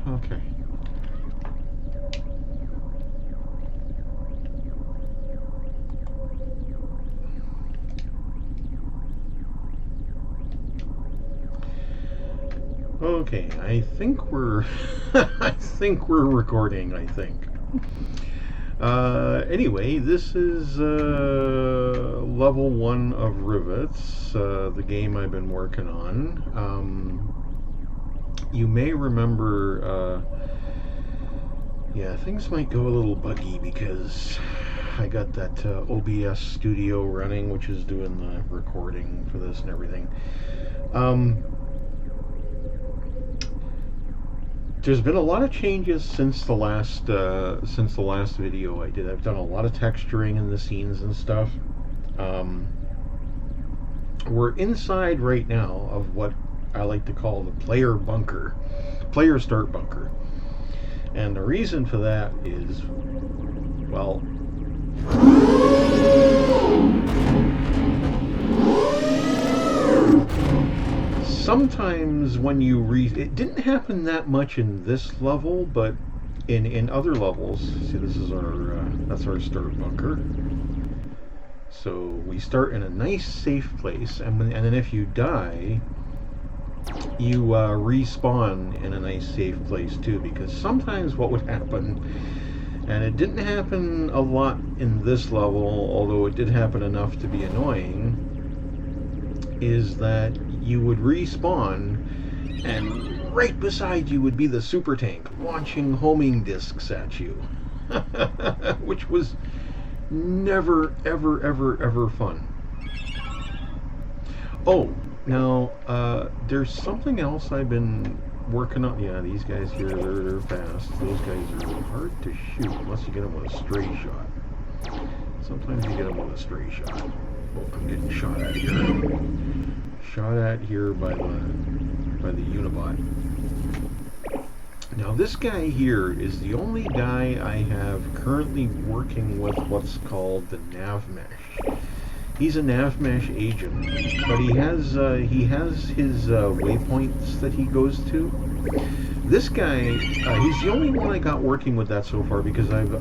Okay. Okay, I think we're I think we're recording, I think. Anyway, this is level 1 of Rivits, the game I've been working on. You may remember, yeah, things might go a little buggy because I got that OBS studio running, which is doing the recording for this and everything. There's been a lot of changes since the last video I did. I've done a lot of texturing in the scenes and stuff. We're inside right now of what I like to call the player bunker, player start bunker, and the reason for that is, well, sometimes when you it didn't happen that much in this level, but in other levels. See, this is our that's our start bunker. So we start in a nice safe place, and then if you die, you respawn in a nice safe place too, because sometimes what would happen, and it didn't happen a lot in this level, although it did happen enough to be annoying, is that you would respawn and right beside you would be the super tank launching homing discs at you, which was never ever fun. Oh, now there's something else I've been working on. Yeah, these guys here, they're fast. Those guys are hard to shoot unless you get them with a stray shot. Sometimes you get them with a stray shot. Oh, I'm getting shot at here. Shot at here by the Unibot. Now this guy here is the only guy I have currently working with what's called the Nav Mesh. He's a Nav Mesh agent, but he has his waypoints that he goes to. This guy, he's the only one I got working with that so far, because I'm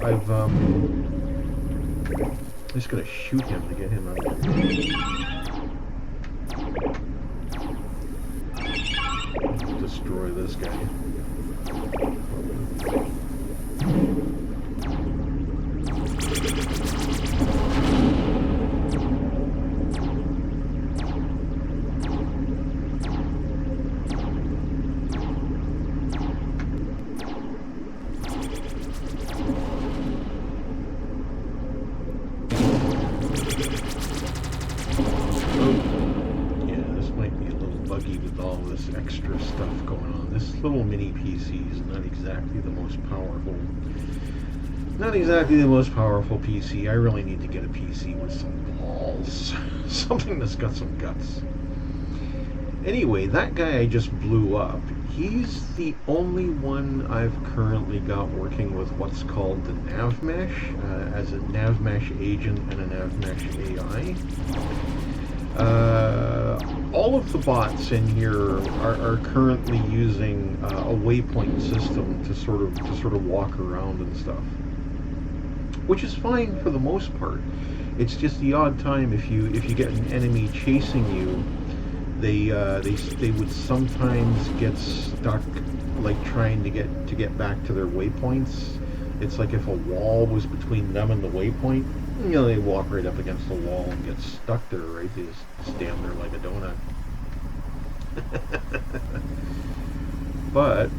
just gonna shoot him to get him out of here. Destroy this guy. With all this extra stuff going on. This little mini PC is not exactly the most powerful. Not exactly the most powerful PC. I really need to get a PC with some balls. Something that's got some guts. Anyway, that guy I just blew up, he's the only one I've currently got working with what's called the Nav Mesh, as a Nav Mesh agent and a Nav Mesh AI. All of the bots in here are currently using a waypoint system to sort of walk around and stuff, which is fine for the most part. It's just the odd time if you get an enemy chasing you, they would sometimes get stuck, like trying to get back to their waypoints. It's like if a wall was between them and the waypoint, you know, they walk right up against the wall and get stuck there, right? They just stand there like a donut. But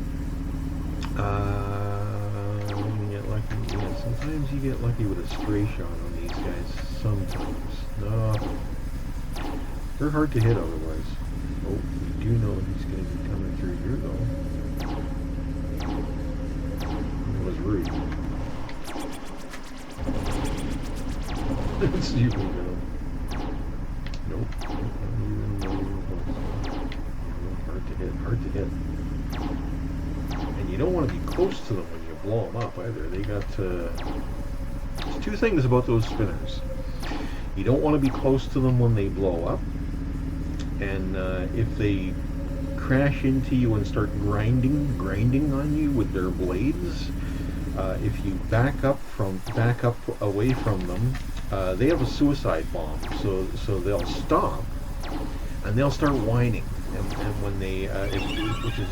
you get lucky. Yeah, sometimes you get lucky with a stray shot on these guys. Sometimes. No, they're hard to hit otherwise. Oh, we do know he's going to be coming through here, though. It was rude. Let's see if we get him. Nope. Hard to hit. And you don't want to be close to them when you blow them up either. They got there's two things about those spinners. You don't want to be close to them when they blow up, and if they crash into you and start grinding on you with their blades, if you back up away from them, they have a suicide bomb. So they'll stop and they'll start whining, and when they,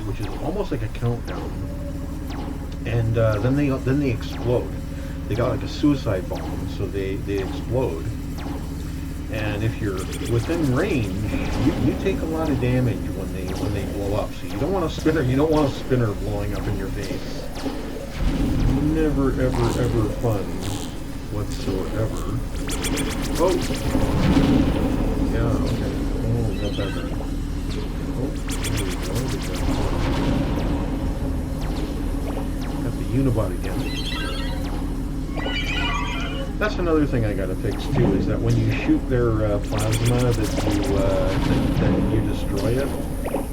which is almost like a countdown, and then they explode. They got like a suicide bomb, so they explode. And if you're within range, you take a lot of damage when they blow up. So you don't want a spinner. You don't want a spinner blowing up in your face. Never, ever fun whatsoever. Oh, yeah, okay. Oh, got that done. Oh, there we go. Got the Unibot again. That's another thing I gotta fix too, is that when you shoot their plasma, that you destroy it.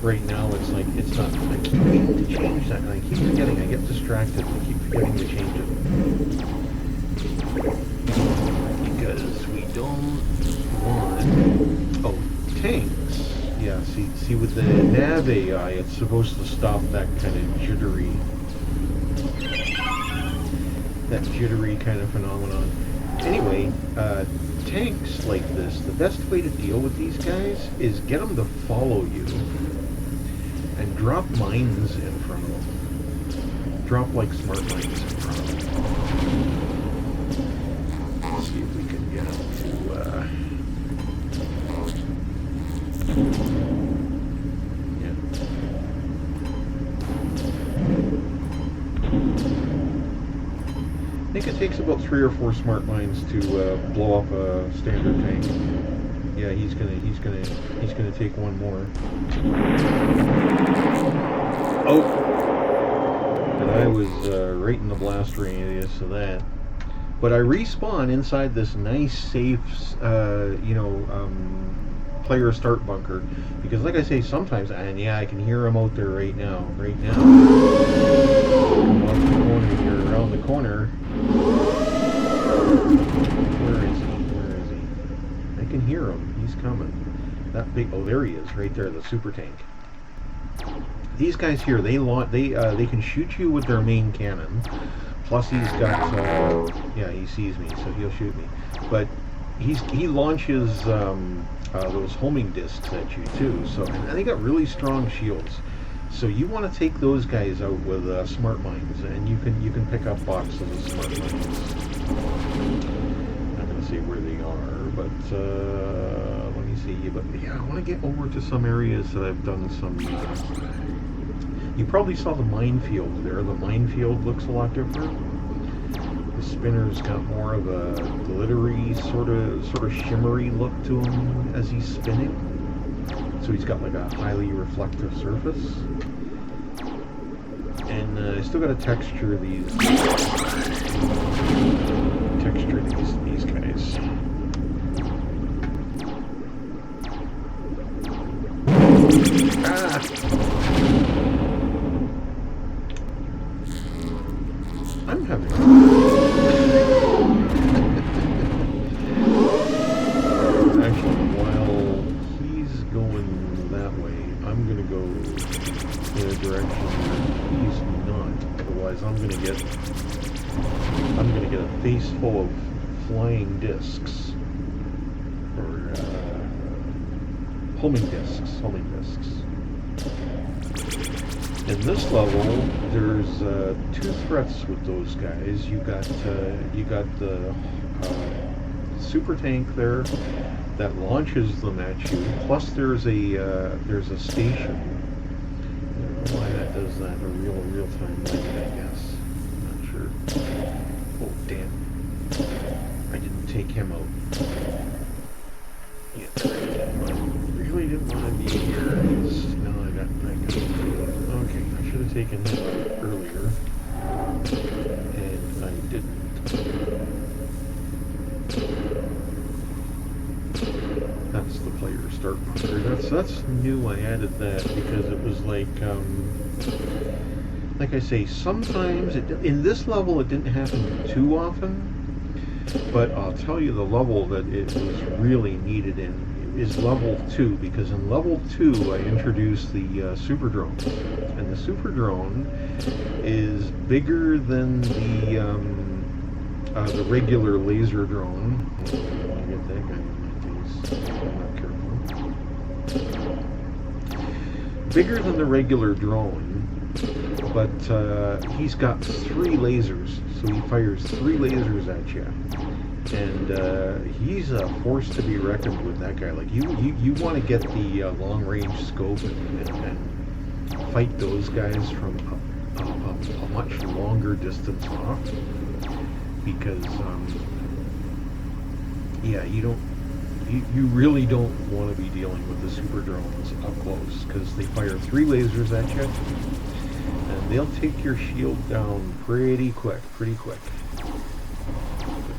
Right now, it's like it's not. I keep meaning to change that, and I keep forgetting. I get distracted and I keep forgetting to change it because we don't want tanks. Yeah, see, with the Nav AI, it's supposed to stop that kind of jittery kind of phenomenon. Anyway, tanks like this, the best way to deal with these guys is get them to follow you and drop mines in front of them. Drop like smart mines in front of them. Let's see if we can get them I think it takes about 3 or 4 smart mines to blow up a standard tank. Yeah, he's gonna take one more. Oh, and I was right in the blast radius of that. But I respawn inside this nice, safe, player start bunker, because, like I say, sometimes, and yeah, I can hear him out there right now. Come off the corner here, around the corner. Where is he? I can hear him. He's coming. That big. Oh, there he is, right there, the super tank. These guys here, they can shoot you with their main cannon. Plus, he's got. Yeah, he sees me, so he'll shoot me. But he launches those homing discs at you too. So, and they got really strong shields. So you want to take those guys out with smart mines, and you can pick up boxes of smart mines. I'm not going to say where they are, but let me see. But yeah, I want to get over to some areas that I've done some. You probably saw the minefield there. The minefield looks a lot different. The spinner's got more of a glittery, sort of shimmery look to him as he's spinning. So he's got like a highly reflective surface. And I still got to texture these guys. I'm having actually, while he's going that way, I'm gonna go in a direction where he's not. Otherwise, I'm gonna get a face full of flying discs, or homing discs. In this level, there's 2 threats with those guys. You got the super tank there that launches them at you. Plus, there's a station. I don't know why that does that in a real time like it, I guess. I'm not sure. Oh damn! I didn't take him out. Yeah, I really didn't want to be here. No, I got. Okay, I should have taken him out earlier, and I didn't. That's the player start bunker. That's new. I added that because it was like I say, sometimes in this level it didn't happen too often, but I'll tell you the level that it was really needed in. It is level 2, because in level 2 I introduced the super drone, and the super drone is bigger than the regular laser drone. I get that guy in my face. I'm not careful. Bigger than the regular drone, but he's got 3 lasers, so he fires 3 lasers at you. And he's a force to be reckoned with, that guy. Like, you want to get the long-range scope and fight those guys from a much longer distance off, because yeah, you really don't want to be dealing with the super drones up close, because they fire 3 lasers at you, and they'll take your shield down pretty quick.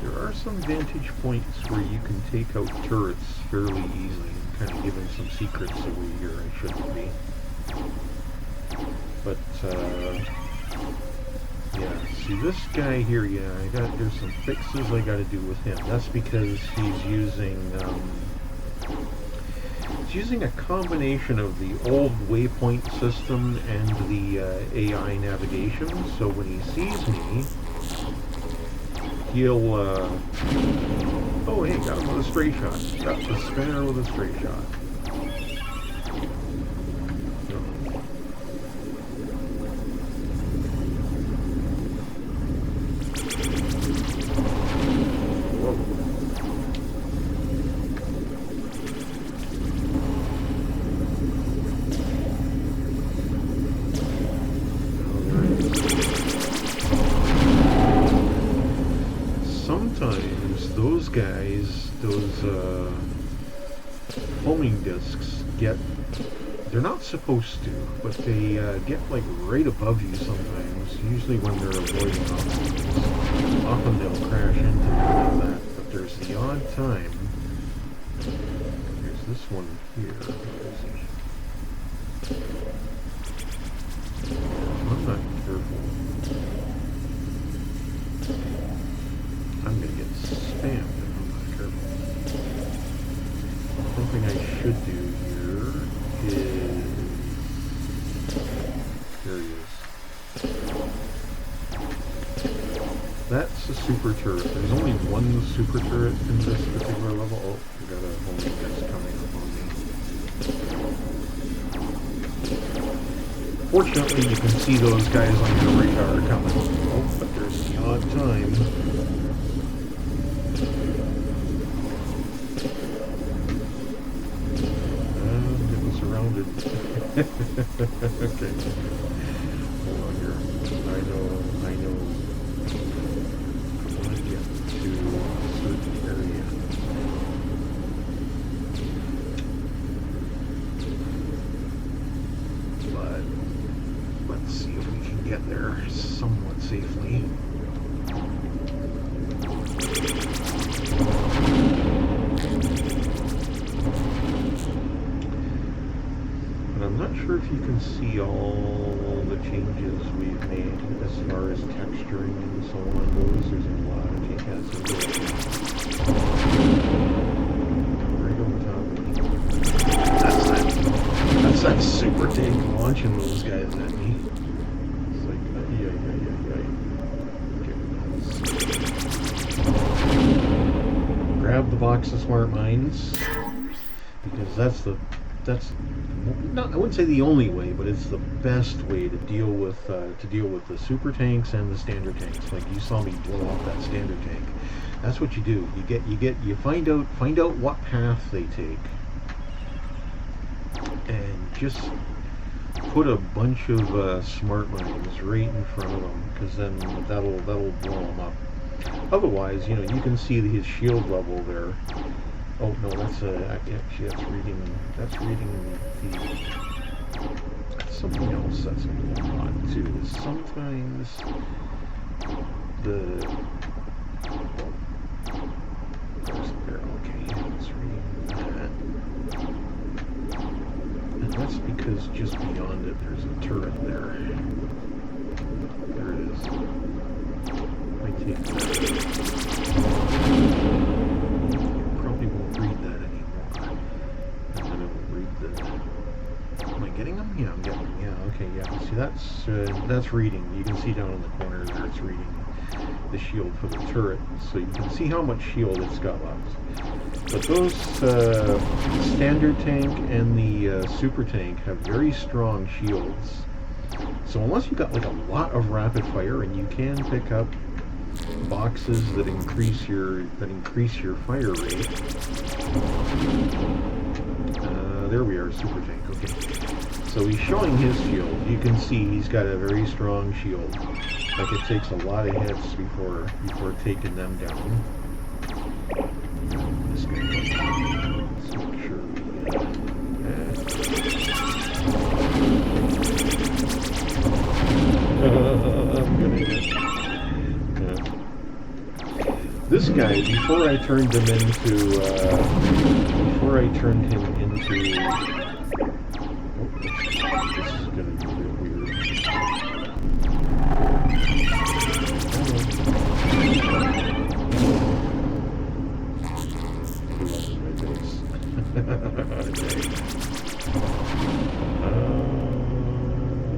There are some vantage points where you can take out turrets fairly easily, and kind of giving some secrets away here I shouldn't be. But yeah, see this guy here, yeah, there's some fixes I gotta do with him. That's because he's using a combination of the old waypoint system and the AI navigation, so when he sees me, he'll, oh hey, got him with a stray shot. Got the spinner with a stray shot. Sometimes those guys, those homing discs they're not supposed to, but they get like right above you sometimes, usually when they're avoiding obstacles. Often they'll crash into you like that, but there's the odd time. There's this one here. Where is he? I'm not careful. I'm going to get spammed if I'm not careful. Something I should do here is... There he is. That's a super turret. There's only one super turret in this particular level. Oh, we got a homing that's coming up on me. Fortunately, you can see those guys on your radar coming. Oh, but there's the odd time. Okay. Hold on here. I know. I want to get to a certain area. But let's see if we can get there somewhat safely. I'm not sure if you can see all the changes we've made as far as texturing and so on goes. There's a lot of changes. Right on top of me. That's that super tank launching those guys at me. It's like, Okay. Grab the box of smart mines, because that's not, I wouldn't say the only way, but it's the best way to deal with the super tanks and the standard tanks. Like you saw me blow off that standard tank. That's what you do. You find out what path they take, and just put a bunch of smart mines right in front of them, because then that'll blow them up. Otherwise, you can see his shield level there. Oh no, that's actually that's reading that's something else that's going on too. Is sometimes there's a barrel. Okay, it's reading that, and that's because just beyond it there's a turret there. There it is. I take that. Probably won't read that anymore. getting them? Yeah, I'm getting them. Yeah, okay, yeah. See, that's reading. You can see down in the corner there it's reading the shield for the turret, so you can see how much shield it's got left. But those standard tank and the super tank have very strong shields. So unless you've got like a lot of rapid fire, and you can pick up boxes that increase your fire rate. There we are, super tank. Okay, so he's showing his shield. You can see he's got a very strong shield. Like it takes a lot of hits before taking them down. Let's make sure I'm gonna get. This guy, before I turned him into, oh, this is gonna be a bit weird.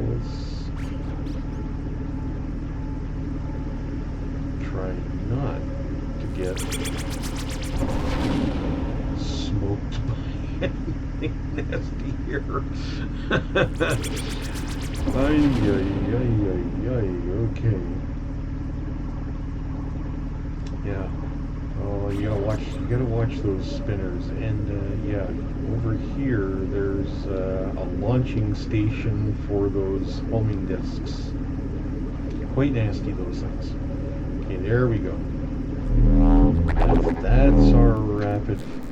Let's try not to get smoked by anything nasty here. Okay. Yeah. Oh, you gotta watch those spinners. And yeah, over here there's a launching station for those homing discs. Quite nasty, those things. Okay, there we go.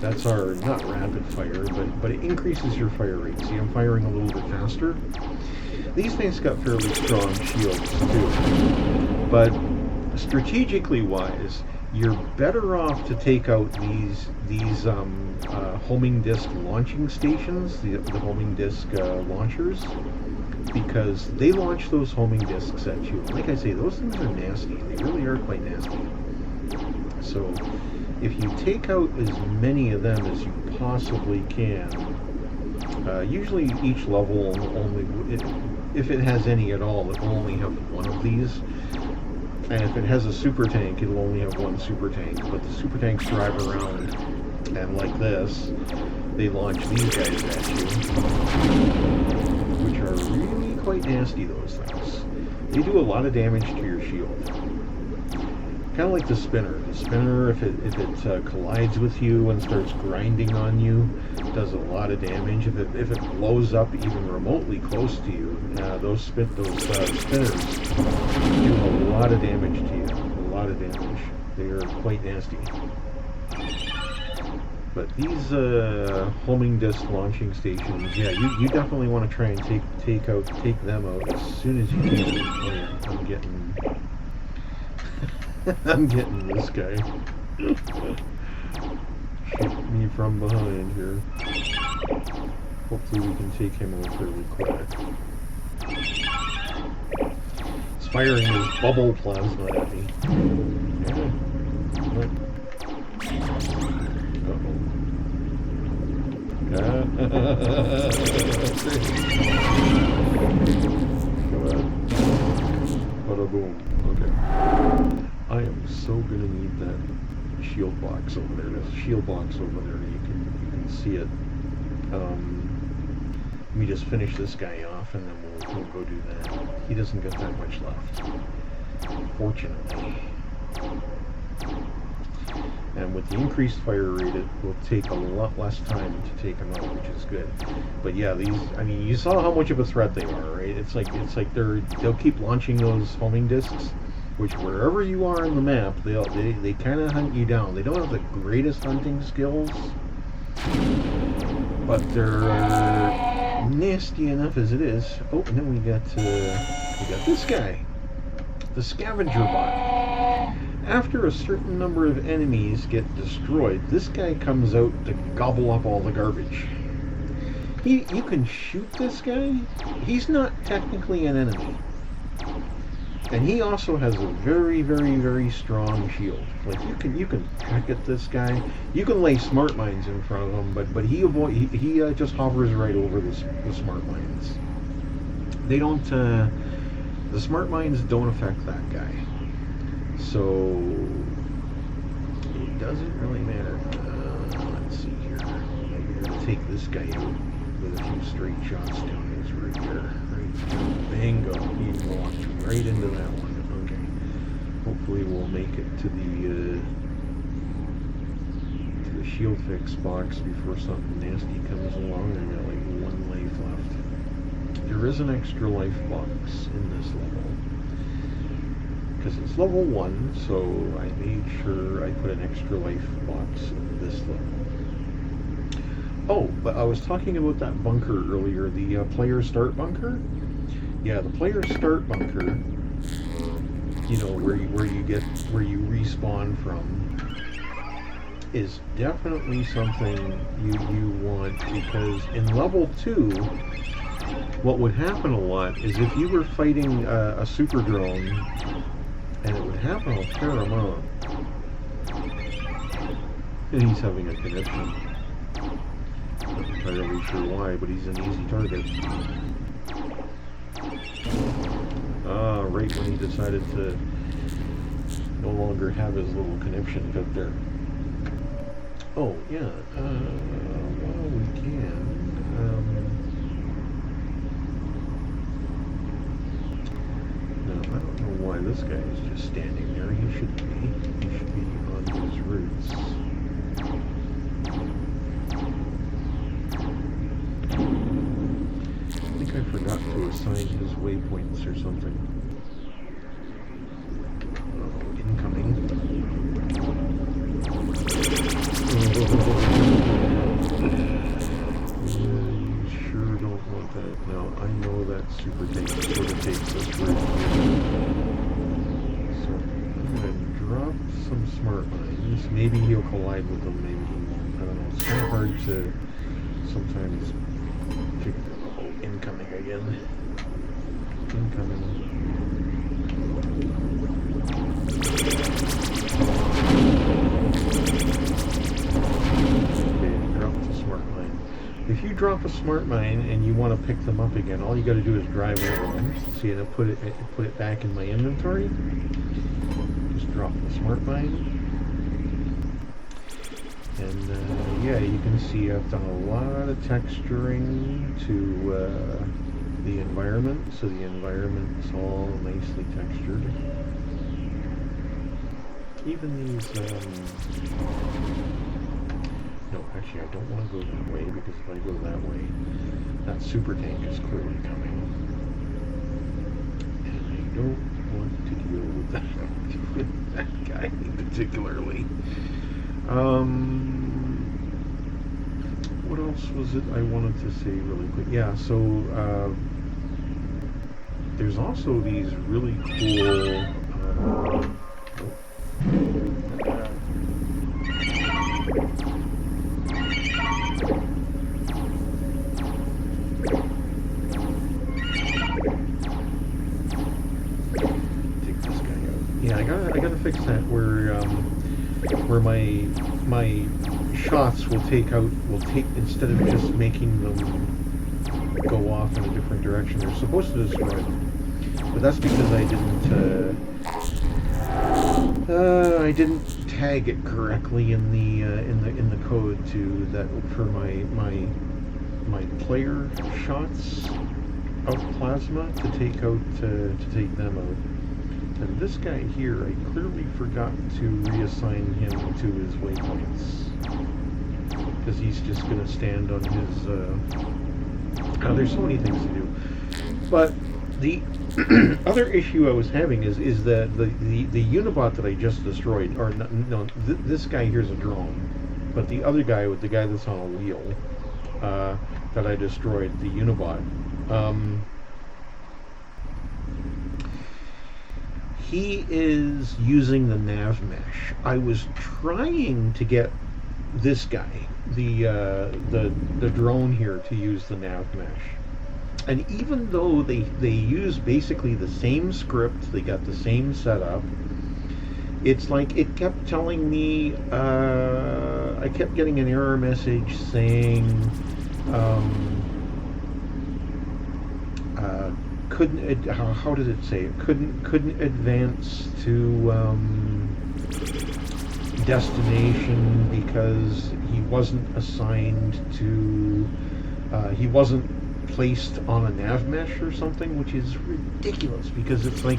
That's our not rapid fire, but it increases your fire rate. See, I'm firing a little bit faster. These things got fairly strong shields too, but strategically wise, you're better off to take out these homing disc launching stations, the homing disc launchers, because they launch those homing discs at you. Like I say, those things are nasty. They really are quite nasty. So if you take out as many of them as you possibly can, usually each level only, if it has any at all, it will only have one of these. And if it has a super tank, it'll only have one super tank. But the super tanks drive around, and like this, they launch these guys at you, which are really quite nasty, those things. They do a lot of damage to your shield. Kind of like the spinner. The spinner, if it collides with you and starts grinding on you, does a lot of damage. If it blows up even remotely close to you, those spinners do a lot of damage to you. A lot of damage. They are quite nasty. But these homing disc launching stations, yeah, you definitely want to try and take them out as soon as you can. Oh yeah, I'm getting this guy. Shoot me from behind here. Hopefully we can take him out fairly quick. He's firing his bubble plasma at me. Bada boom. Okay. I am so gonna need that shield box over there. There's a shield box over there. You can see it. Let me just finish this guy off, and then we'll go do that. He doesn't get that much left, fortunately. And with the increased fire rate, it will take a lot less time to take them out, which is good. But yeah, I mean, you saw how much of a threat they are, right? It's like they'll keep launching those homing discs, which wherever you are on the map, they kind of hunt you down. They don't have the greatest hunting skills, but they're nasty enough as it is. Oh, and then we got this guy, the scavenger bot. After a certain number of enemies get destroyed, this guy comes out to gobble up all the garbage. You can shoot this guy. He's not technically an enemy. And he also has a very, very, very strong shield. Like you can peck at this guy. You can lay smart mines in front of him, but he just hovers right over the smart mines. They don't. The smart mines don't affect that guy. So it doesn't really matter. Let's see here. I'm going to take this guy out with a few straight shots down his root there. Right, bingo. He walked right into that one. Okay. Hopefully we'll make it to the shield fix box before something nasty comes along. I got like one life left. There is an extra life box in this level. Because it's level 1, so I made sure I put an extra life box in this level. Oh, but I was talking about that bunker earlier, the player start bunker. Yeah, the player start bunker. You know, where you respawn from, is definitely something you want, because in level 2, what would happen a lot is if you were fighting a super drone, and it would happen a fair amount. And he's having a connection. Not entirely sure why, but he's an easy target. Right when he decided to no longer have his little conniption cut there. Oh, yeah. Well, we can. No, I don't know why this guy is just standing there. He shouldn't be. He should be on his roots. I think I forgot to assign his waypoints or something. Incoming. You sure don't want that. Now, I know that super tank sort of takes this route. So, I'm going to drop some smart mines. Maybe he'll collide with them, maybe he won't. I don't know. It's kind of hard to sometimes figure out. Oh, incoming again. Incoming. If you drop a smart mine and you want to pick them up again, all you got to do is drive over them. See, it'll put it back in my inventory. Just drop the smart mine, and yeah, you can see I've done a lot of texturing to the environment, so the environment's all nicely textured. Even these. No, actually, I don't want to go that way, because if I go that way, that super tank is clearly coming. And I don't want to deal with that guy particularly. What else was it I wanted to say really quick? Yeah, so there's also these really cool... I gotta fix that where my shots will take instead of just making them go off in a different direction. They're supposed to destroy them, but that's because I didn't tag it correctly in the code to that for my player shots of plasma to take them out. And this guy here, I clearly forgot to reassign him to his waypoints, because he's just going to stand on his... there's so many things to do. But the other issue I was having is that the Unibot that I just destroyed, or no, this guy here is a drone, but the other guy, with the guy that's on a wheel, that I destroyed, the Unibot, he is using the Nav Mesh. I was trying to get this guy, the drone here, to use the Nav Mesh, And even though they use basically the same script, they got the same setup, it's like it kept telling me, I kept getting an error message saying, couldn't, how did it say it? Couldn't advance to destination because he wasn't assigned to, he wasn't placed on a Nav Mesh or something, which is ridiculous because it's like,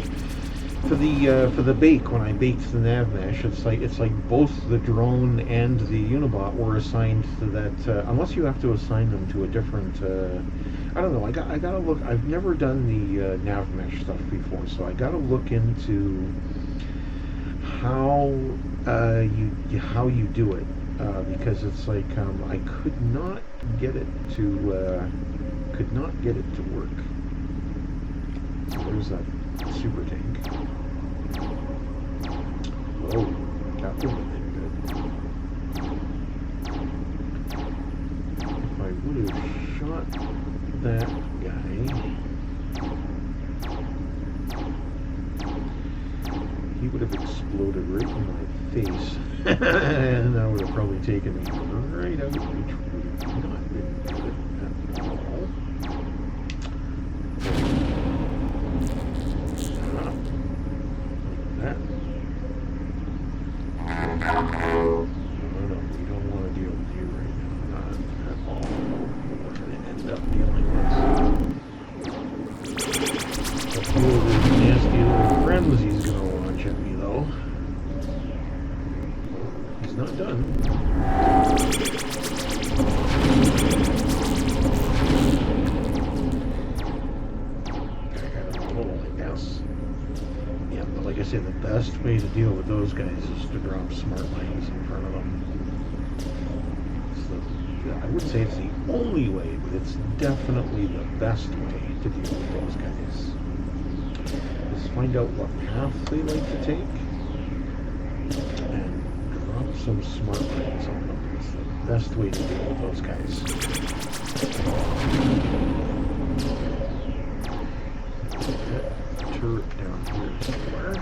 for the bake, when I baked the Nav Mesh, it's like both the drone and the Unibot were assigned to that. Unless you have to assign them to a different. I don't know. I gotta look. I've never done the Nav Mesh stuff before, so I gotta look into how you do it because it's like I could not get it to work. So there's that super tank. Whoa, that would have been good. If I would have shot that guy, he would have exploded right in my face, and that would have probably taken me right out, which would have not been good at all. That. No, we don't want to deal with you right now. Not at all. We're going to end up dealing with a few of his nasty little friends he's going to launch at me, though. He's not done. I got him a hole, I guess. Yeah, but like I said, the best way to deal with those guys is to drop smart mines in front of them. I would say it's the only way, but it's definitely the best way to deal with those guys. Is find out what path they like to take and drop some smart mines on them. It's the best way to deal with those guys. Turret down here somewhere.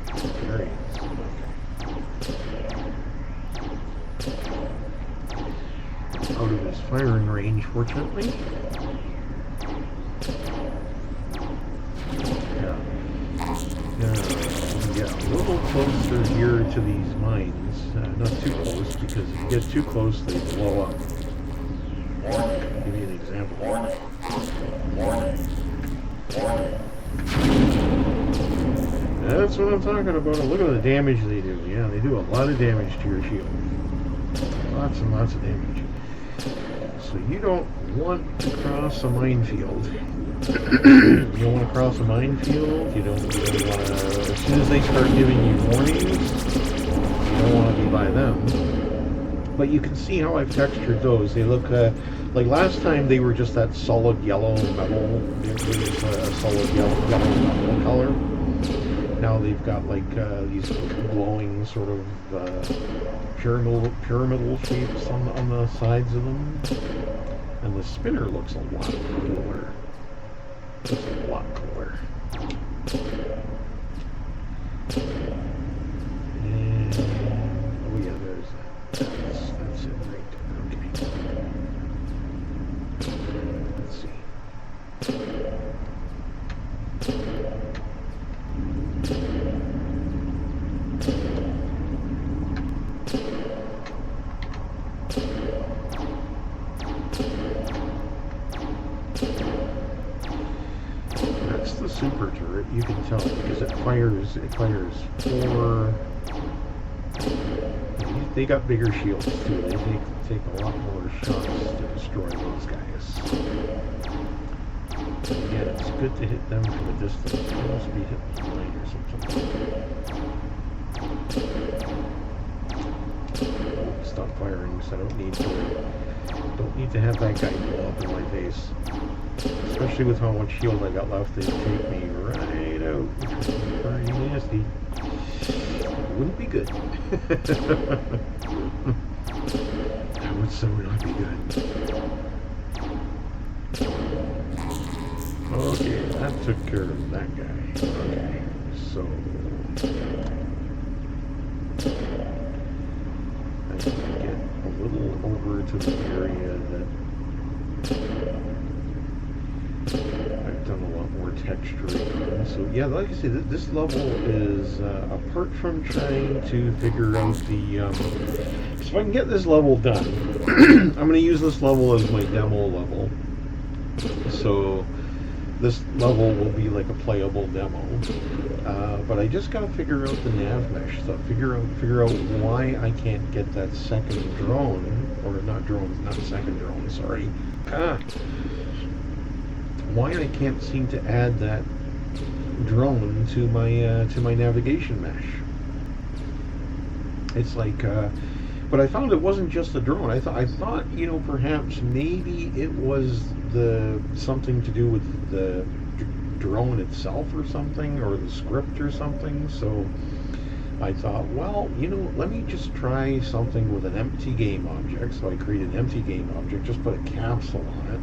Let's see. There he is. Okay. Out of his firing range, fortunately. Yeah, a little closer here to these mines. Not too close, because if you get too close, they blow up. I'll give you an example. That's what I'm talking about. Look at the damage they do. Yeah, they do a lot of damage to your shield. Lots and lots of damage. So you don't want to cross a minefield. You don't want to cross a minefield. You don't want to... As soon as they start giving you warnings, you don't want to be by them. But you can see how I've textured those. They look... like last time they were just that solid yellow metal. It was a solid yellow metal color. Now they've got like these glowing sort of pyramidal shapes on the sides of them. And the spinner looks a lot cooler. Looks a lot cooler. And, oh yeah, there's that. That's it right there. Okay. Let's see. That's the super turret. You can tell because it fires 4. They got bigger shields too. They take a lot more shots to destroy those guys. Again, it's good to hit them from a distance. It must be hitting the line or something. Stop firing, because I don't need to have that guy blow up in my face. Especially with how much shield I got left, they take me right out, which is very nasty. It wouldn't be good. That would so not be good. Okay, that took care of that guy. Okay, so I need to get a little over to the area that I've done a lot more texturing on. So yeah, like I said, this level is apart from trying to figure out the so if I can get this level done, I'm going to use this level as my demo level. So this level will be like a playable demo, but I just got to figure out the Nav Mesh stuff. Figure out why I can't get that second drone, or not second drone. Sorry, why I can't seem to add that drone to my navigation mesh. It's like, but I found it wasn't just the drone. I thought perhaps maybe it was something to do with the drone itself or something, or the script or something. So I thought, well, let me just try something with an empty game object. So I created an empty game object, just put a capsule on it,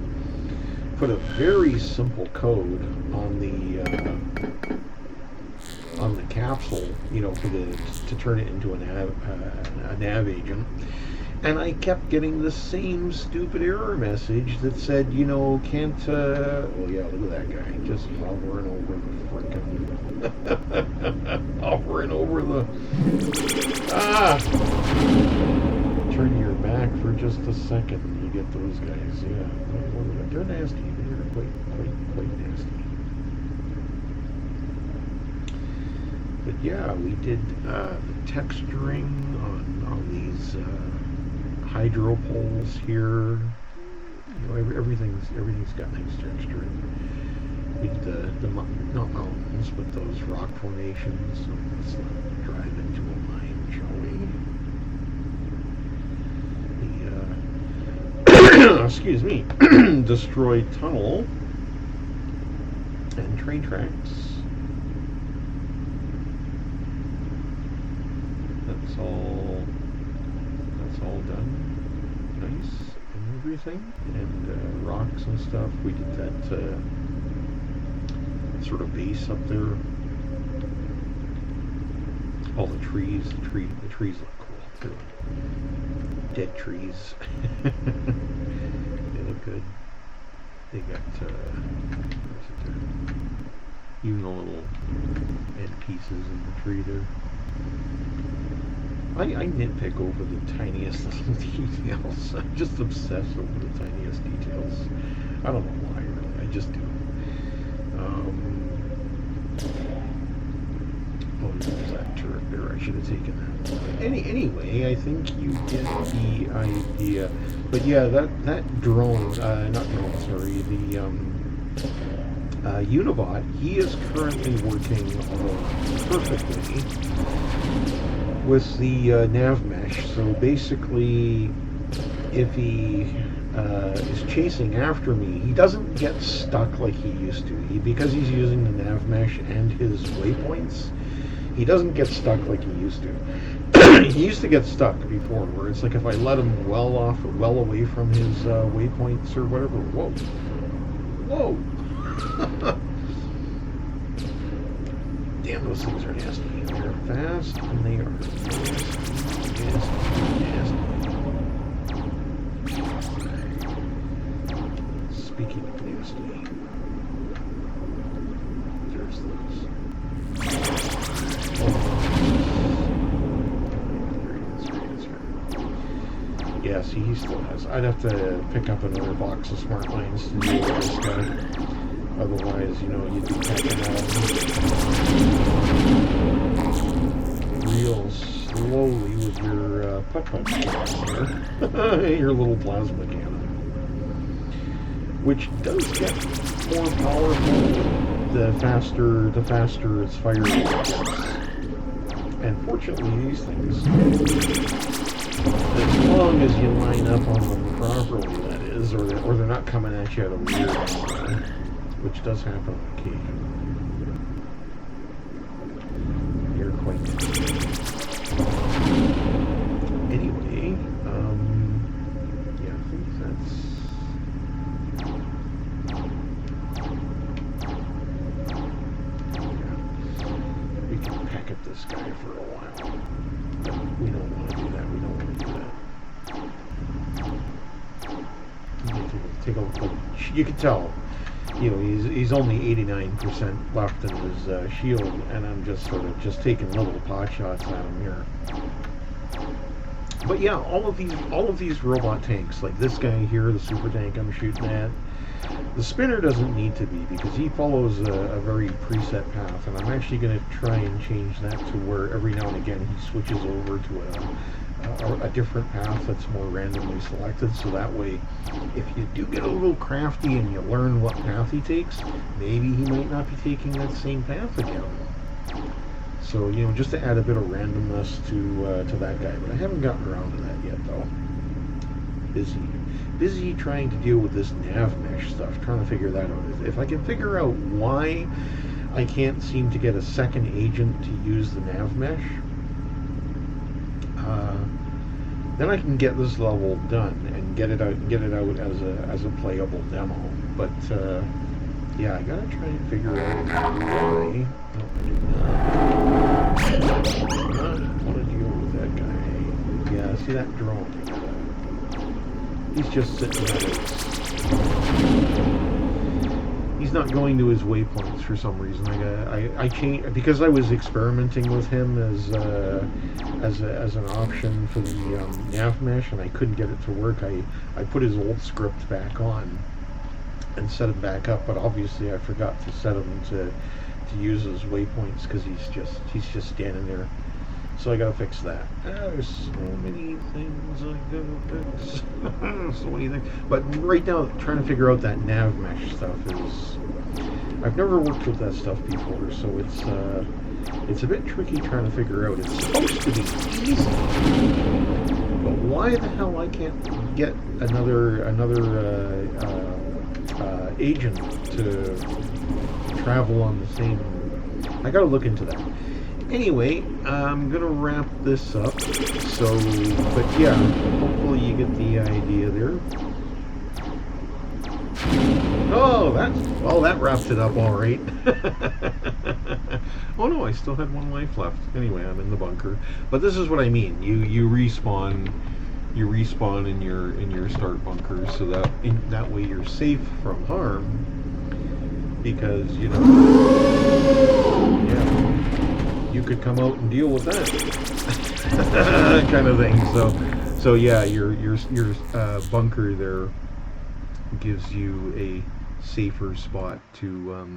put a very simple code on the capsule, to turn it into a nav agent. And I kept getting the same stupid error message that said, can't, well, yeah, look at that guy, just hovering over the frickin', hovering over the, turn your back for just a second and you get those guys, yeah. They're nasty, they're quite nasty. But yeah, we did the texturing on these hydro poles here. Everything's got nice texturing. We did the not mountains, but those rock formations. So let's drive into a mine, shall we? The excuse me, destroyed tunnel and train tracks. That's all done. Nice and everything. And rocks and stuff. We did that sort of base up there. All the trees. The trees look cool. They're like dead trees. They look good. They got even the little end pieces in the tree there. I nitpick over the tiniest little details. I'm just obsessed over the tiniest details. I don't know why, really. I just do. There's that turret there. I should have taken that. Anyway, I think you get the idea. But yeah, that drone, not drone, sorry, the Unibot, he is currently working perfectly with the Nav Mesh. So basically, if he is chasing after me, he doesn't get stuck like he used to. Because he's using the Nav Mesh and his waypoints, he doesn't get stuck like he used to. He used to get stuck before, where it's like if I let him well away from his waypoints or whatever. Whoa! Damn, those things are nasty. They're fast and they are nasty. Speaking of nasty, there's those. Yeah, see, he still has. I'd have to pick up another box of smart lines to deal with this guy. Otherwise, you'd be packing out real slowly with your putt-putt cannon there. Your little plasma cannon. Which does get more powerful the faster its fire rate gets. And fortunately, these things, as long as you line up on them properly, that is, or they're not coming at you out of weird angle, which does happen on occasion. You're quite anyway, yeah, I think that's take a look. You can tell, you know, he's only 89% left in his shield, and I'm just sort of just taking little pot shots at him here. But yeah, all of these robot tanks, like this guy here, the super tank I'm shooting at, the spinner doesn't need to be, because he follows a very preset path, and I'm actually going to try and change that to where every now and again he switches over to a different path that's more randomly selected, so that way if you do get a little crafty and you learn what path he takes, maybe he might not be taking that same path again. So, you know, just to add a bit of randomness to that guy. But I haven't gotten around to that yet, though. Busy trying to deal with this Nav Mesh stuff, trying to figure that out. If I can figure out why I can't seem to get a second agent to use the Nav Mesh, then I can get this level done and get it out as a playable demo. But yeah, I gotta try and figure out why. No, I do not want to deal with that guy. Yeah, see that drone? He's just sitting at he's not going to his waypoints for some reason. I changed because I was experimenting with him as an option for the Nav Mesh, and I couldn't get it to work. I put his old script back on and set him back up, but obviously I forgot to set him to use his waypoints because he's just standing there. So I gotta fix that. There's so many things I gotta fix. So many things. But right now, trying to figure out that Nav Mesh stuff is... I've never worked with that stuff before, so it's a bit tricky trying to figure out. It's supposed to be easy, but why the hell I can't get another agent to travel on the same... I gotta look into that. Anyway, I'm gonna wrap this up. So, but yeah, hopefully you get the idea there. Oh, that wraps it up all right. Oh no, I still had one life left. Anyway, I'm in the bunker. But this is what I mean. You respawn in your start bunker, so that way you're safe from harm. Because, you know, yeah, you could come out and deal with that kind of thing. So yeah, your bunker there gives you a safer spot to